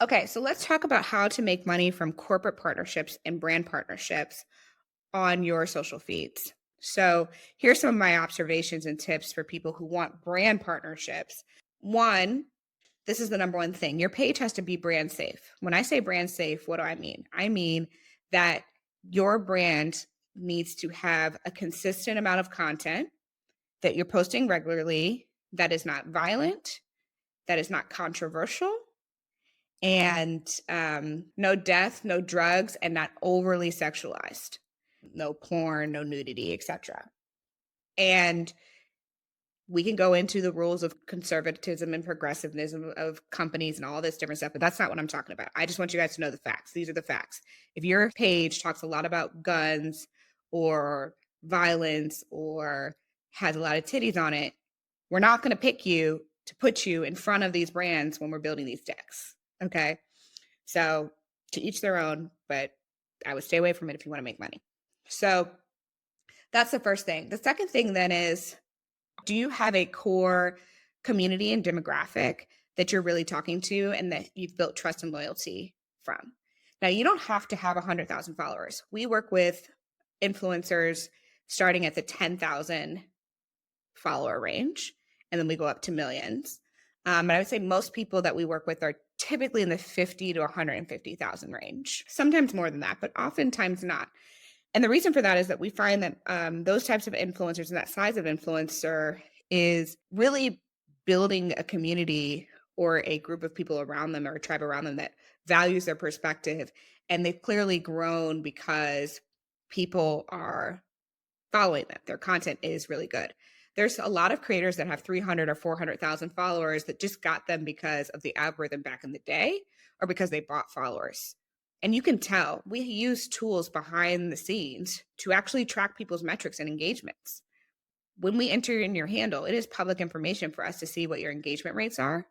Okay, so let's talk about how to make money from corporate partnerships and brand partnerships on your social feeds. So, here's some of my observations and tips for people who want brand partnerships. One, this is the number one thing. Your page has to be brand safe. When I say brand safe, what do I mean? I mean that your brand needs to have a consistent amount of content that you're posting regularly that is not violent, that is not controversial, and no death, no drugs, and not overly sexualized. No porn, no nudity, etc. And we can go into the rules of conservatism and progressivism of companies and all this different stuff, but that's not what I'm talking about. I just want you guys to know the facts. These are the facts. If your page talks a lot about guns or violence or has a lot of titties on it, we're not going to pick you to put you in front of these brands when we're building these decks. Okay. So to each their own, but I would stay away from it if you want to make money. So that's the first thing. The second thing then is, do you have a core community and demographic that you're really talking to and that you've built trust and loyalty from? Now, you don't have to have 100,000 followers. We work with influencers starting at the 10,000 follower range, and then we go up to millions. But I would say most people that we work with are typically in the 50 to 150,000 range, sometimes more than that, but oftentimes not. And the reason for that is that we find that those types of influencers and that size of influencer is really building a community or a group of people around them or a tribe around them that values their perspective. And they've clearly grown because people are following them. Their content is really good. There's a lot of creators that have 300 or 400,000 followers that just got them because of the algorithm back in the day or because they bought followers. And you can tell we use tools behind the scenes to actually track people's metrics and engagements. When we enter in your handle, it is public information for us to see what your engagement rates are.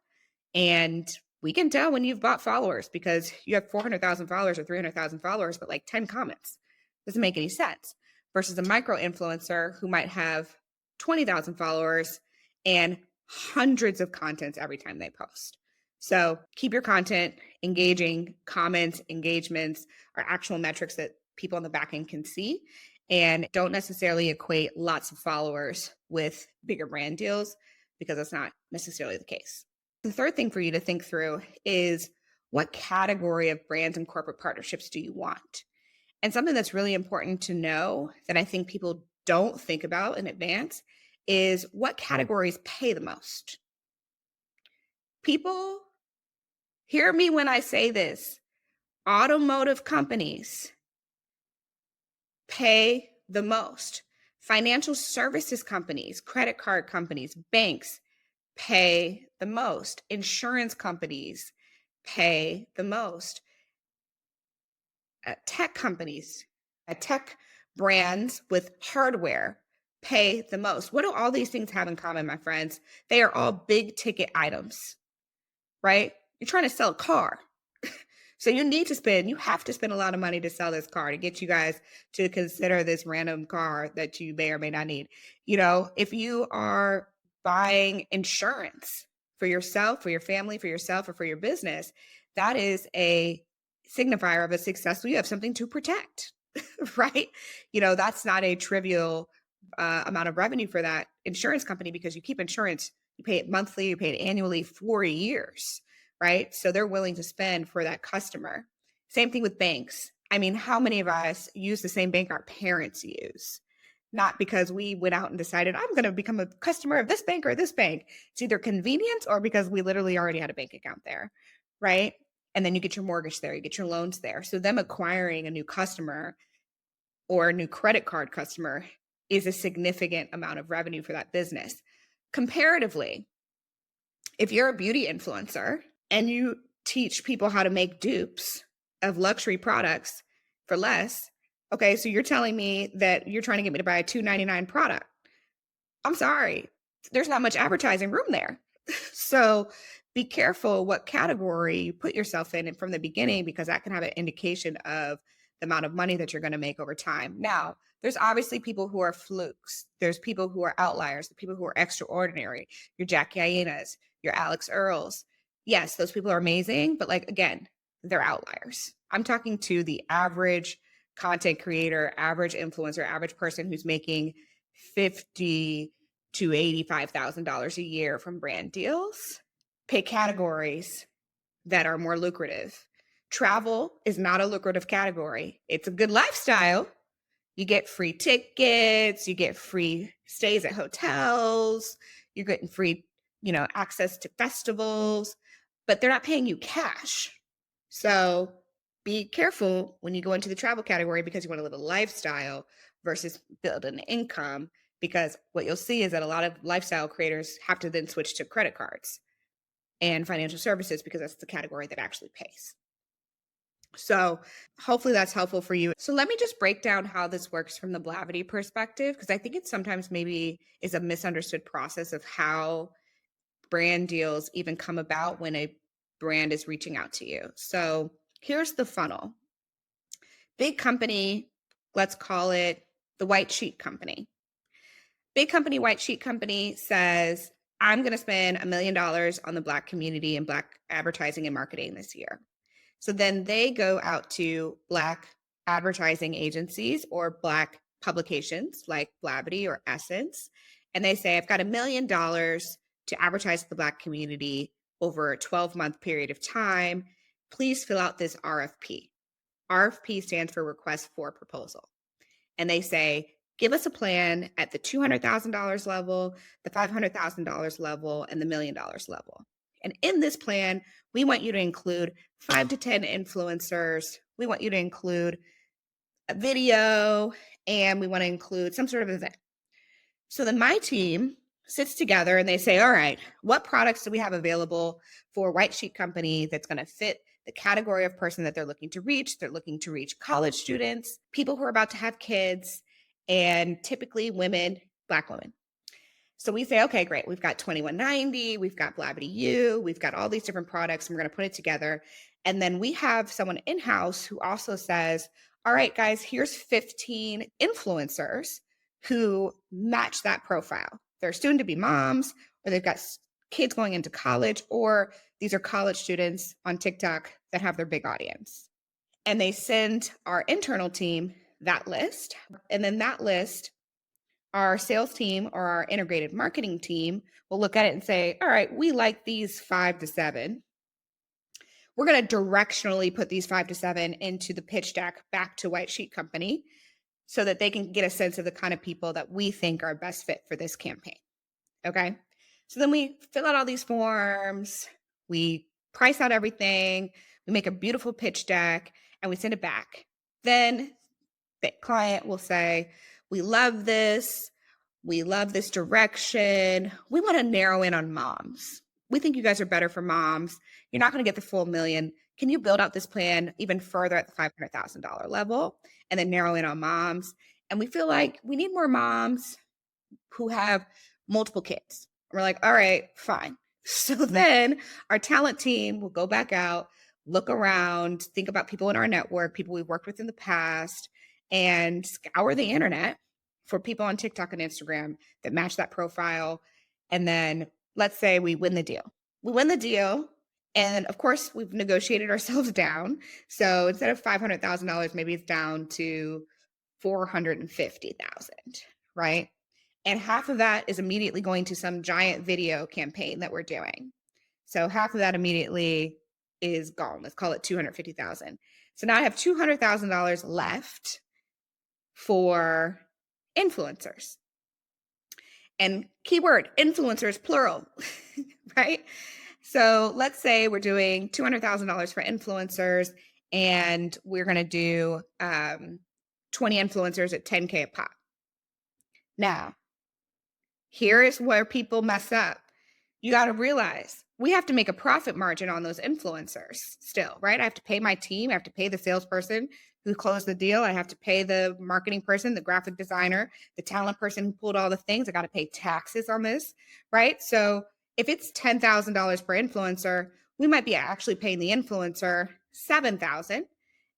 And we can tell when you've bought followers because you have 400,000 followers or 300,000 followers, but like 10 comments. Doesn't make any sense. Versus a micro influencer who might have 20,000 followers and hundreds of contents every time they post. So keep your content engaging. Comments, engagements are actual metrics that people on the back end can see, and don't necessarily equate lots of followers with bigger brand deals because that's not necessarily the case. The third thing for you to think through is, what category of brands and corporate partnerships do you want? And something that's really important to know that I think people don't think about in advance is, what categories pay the most? People, hear me when I say this. Automotive companies pay the most. Financial services companies, credit card companies, banks pay the most. Insurance companies pay the most. Tech companies, tech brands with hardware pay the most. What do all these things have in common, my friends? They are all big ticket items, right? You're trying to sell a car. So you have to spend a lot of money to sell this car to get you guys to consider this random car that you may or may not need. If you are buying insurance for yourself, for your family, for yourself, or for your business, that is a signifier of a successful, you have something to protect, right? That's not a trivial amount of revenue for that insurance company, because you keep insurance, you pay it monthly, you pay it annually for years, right? So they're willing to spend for that customer. Same thing with banks. I mean, how many of us use the same bank our parents use? Not because we went out and decided, I'm going to become a customer of this bank or this bank. It's either convenience or because we literally already had a bank account there, right? And then you get your mortgage there, you get your loans there. So them acquiring a new customer or a new credit card customer is a significant amount of revenue for that business. Comparatively, if you're a beauty influencer and you teach people how to make dupes of luxury products for less, okay, so you're telling me that you're trying to get me to buy a $2.99 product. I'm sorry, there's not much advertising room there. So be careful what category you put yourself in from the beginning, because that can have an indication of the amount of money that you're going to make over time. Now, there's obviously people who are flukes. There's people who are outliers, the people who are extraordinary, your Jack Hyenas, your Alex Earls, Yes, those people are amazing, but like again, they're outliers. I'm talking to the average content creator, average influencer, average person who's making 50 to $85,000 a year from brand deals. Pick categories that are more lucrative. Travel is not a lucrative category. It's a good lifestyle. You get free tickets, you get free stays at hotels, you're getting free, access to festivals, but they're not paying you cash. So be careful when you go into the travel category because you want to live a lifestyle versus build an income. Because what you'll see is that a lot of lifestyle creators have to then switch to credit cards and financial services because that's the category that actually pays. So hopefully that's helpful for you. So let me just break down how this works from the Blavity perspective, because I think it sometimes maybe is a misunderstood process of how brand deals even come about when a brand is reaching out to you. So here's the funnel. Big company, let's call it the white sheet company. Big company, white sheet company says, I'm going to spend $1 million on the Black community and Black advertising and marketing this year. So then they go out to Black advertising agencies or Black publications like Blavity or Essence, and they say, I've got $1 million to advertise to the Black community over a 12-month period of time. Please fill out this RFP. RFP stands for request for proposal. And they say, give us a plan at the $200,000 level, the $500,000 level, and the $1 million level. And in this plan, we want you to include 5 to 10 influencers. We want you to include a video, and we want to include some sort of event. So then my team sits together and they say, all right, what products do we have available for White Sheet Company that's going to fit the category of person that they're looking to reach? They're looking to reach college students, people who are about to have kids, and typically women, Black women. So we say, okay, great. We've got 2190, we've got Blavity U, we've got all these different products, and we're going to put it together. And then we have someone in-house who also says, all right, guys, here's 15 influencers who match that profile. They're soon to be moms, or they've got kids going into college, or these are college students on TikTok that have their big audience. And they send our internal team that list. And then that list, our sales team or our integrated marketing team will look at it and say, all right, we like these 5 to 7. We're going to directionally put these 5 to 7 into the pitch deck back to White Sheet Company so that they can get a sense of the kind of people that we think are best fit for this campaign. Okay. So then we fill out all these forms, we price out everything, we make a beautiful pitch deck, and we send it back. Then the client will say, we love this. We love this direction. We want to narrow in on moms. We think you guys are better for moms. You're not going to get the full $1 million. Can you build out this plan even further at the $500,000 level and then narrow in on moms? And we feel like we need more moms who have multiple kids. We're like, all right, fine. So then our talent team will go back out, look around, think about people in our network, people we've worked with in the past, and scour the internet for people on TikTok and Instagram that match that profile. And then let's say we win the deal. We win the deal. And of course, we've negotiated ourselves down. So instead of $500,000, maybe it's down to $450,000, right? And half of that is immediately going to some giant video campaign that we're doing. So half of that immediately is gone. Let's call it $250,000. So now I have $200,000 left for influencers. And keyword, influencers, plural, right? So let's say we're doing $200,000 for influencers and we're going to do 20 influencers at 10K a pop. Now, here is where people mess up. You got to realize we have to make a profit margin on those influencers still, right? I have to pay my team. I have to pay the salesperson who closed the deal. I have to pay the marketing person, the graphic designer, the talent person who pulled all the things. I got to pay taxes on this, right? So if it's $10,000 per influencer, we might be actually paying the influencer $7,000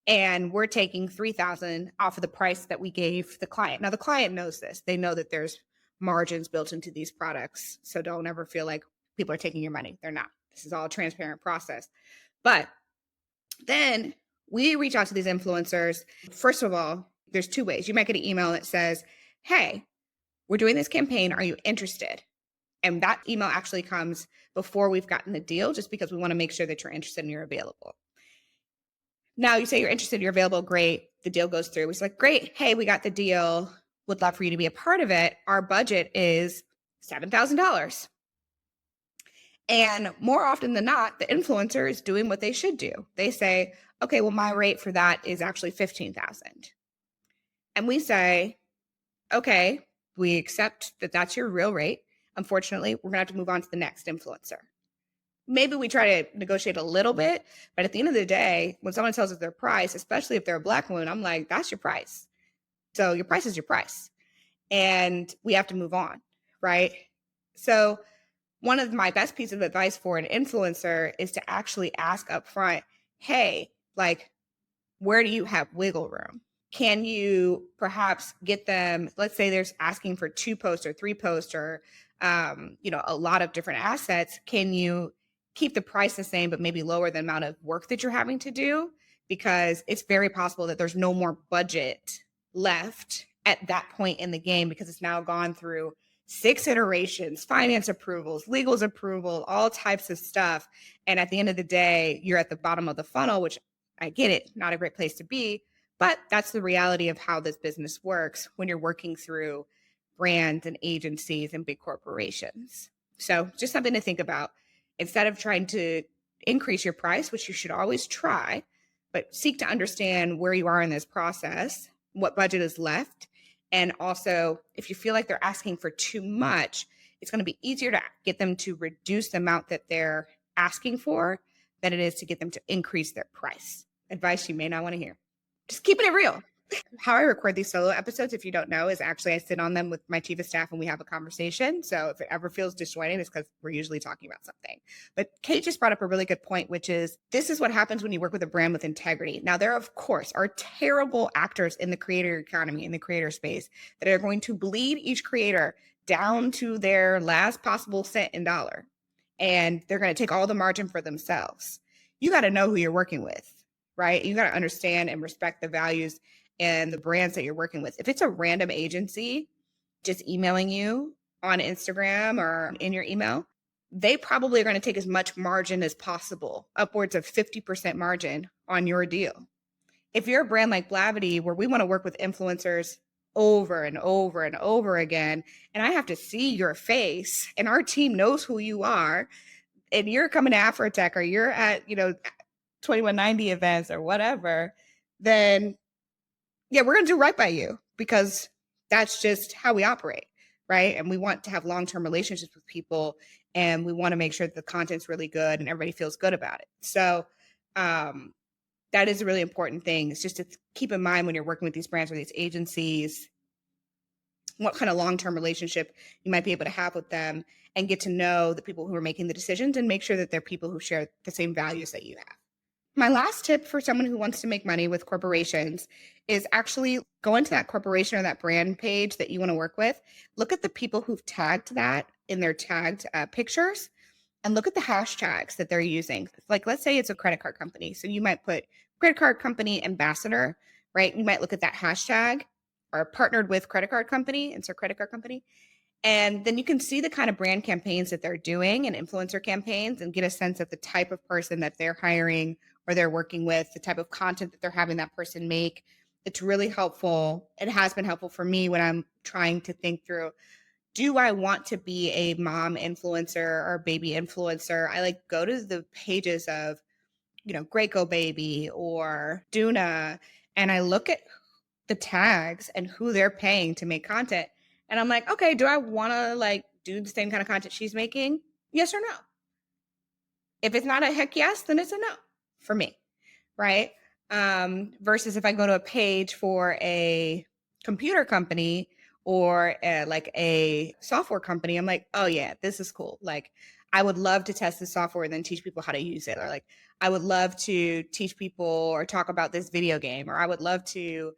and we're taking $3,000 off of the price that we gave the client. Now the client knows this. They know that there's margins built into these products. So don't ever feel like people are taking your money. They're not. This is all a transparent process. But then we reach out to these influencers. First of all, there's two ways. You might get an email that says, hey, we're doing this campaign. Are you interested? And that email actually comes before we've gotten the deal, just because we want to make sure that you're interested and you're available. Now you say you're interested, you're available, great. The deal goes through. It's like, great. Hey, we got the deal. Would love for you to be a part of it. Our budget is $7,000. And more often than not, the influencer is doing what they should do. They say, okay, well, my rate for that is actually 15,000. And we say, okay, we accept that that's your real rate. Unfortunately, we're gonna have to move on to the next influencer. Maybe we try to negotiate a little bit, but at the end of the day, when someone tells us their price, especially if they're a Black woman, I'm like, that's your price. So your price is your price. And we have to move on, right? So one of my best pieces of advice for an influencer is to actually ask up front, hey, like, where do you have wiggle room? Can you perhaps get them, let's say there's asking for 2 posts or 3 posts or, a lot of different assets. Can you keep the price the same, but maybe lower the amount of work that you're having to do? Because it's very possible that there's no more budget left at that point in the game, because it's now gone through 6 iterations, finance approvals, legals approval, all types of stuff. And at the end of the day, you're at the bottom of the funnel, which I get it, not a great place to be, but that's the reality of how this business works when you're working through brands and agencies and big corporations. So just something to think about. Instead of trying to increase your price, which you should always try, but seek to understand where you are in this process, what budget is left. And also, if you feel like they're asking for too much, it's going to be easier to get them to reduce the amount that they're asking for than it is to get them to increase their price. Advice you may not want to hear. Just keeping it real. How I record these solo episodes, if you don't know, is actually I sit on them with my chief of staff and we have a conversation. So if it ever feels disjointed, it's because we're usually talking about something. But Kate just brought up a really good point, which is this is what happens when you work with a brand with integrity. Now, there, of course, are terrible actors in the creator economy, in the creator space, that are going to bleed each creator down to their last possible cent and dollar. And they're going to take all the margin for themselves. You got to know who you're working with, right? You got to understand and respect the values and the brands that you're working with. If it's a random agency just emailing you on Instagram or in your email, they probably are going to take as much margin as possible, upwards of 50% margin on your deal. If you're a brand like Blavity, where we want to work with influencers over and over and over again, and I have to see your face and our team knows who you are, and you're coming to Afrotech or you're at, 2190 events or whatever, then yeah, we're going to do right by you, because that's just how we operate, right? And we want to have long-term relationships with people, and we want to make sure that the content's really good and everybody feels good about it. So that is a really important thing. It's just to keep in mind when you're working with these brands or these agencies, what kind of long-term relationship you might be able to have with them, and get to know the people who are making the decisions and make sure that they're people who share the same values that you have. My last tip for someone who wants to make money with corporations is actually go into that corporation or that brand page that you want to work with. Look at the people who've tagged that in their tagged pictures, and look at the hashtags that they're using. Like, let's say it's a credit card company. So you might put credit card company ambassador, right? You might look at that hashtag, or partnered with credit card company, insert credit card company. And then you can see the kind of brand campaigns that they're doing and influencer campaigns, and get a sense of the type of person that they're hiring or they're working with, the type of content that they're having that person make. It's really helpful. It has been helpful for me when I'm trying to think through, do I want to be a mom influencer or baby influencer? I go to the pages of, Great Go Baby or Duna, and I look at the tags and who they're paying to make content. And I'm like, okay, do I want to do the same kind of content she's making? Yes or no? If it's not a heck yes, then it's a no for me, right? Versus if I go to a page for a computer company or a software company, I'm like, oh yeah, this is cool. I would love to test this software and then teach people how to use it. Or I would love to teach people or talk about this video game, or I would love to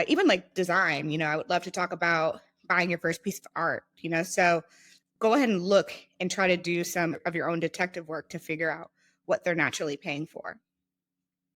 even design, I would love to talk about buying your first piece of art, so go ahead and look and try to do some of your own detective work to figure out what they're naturally paying for.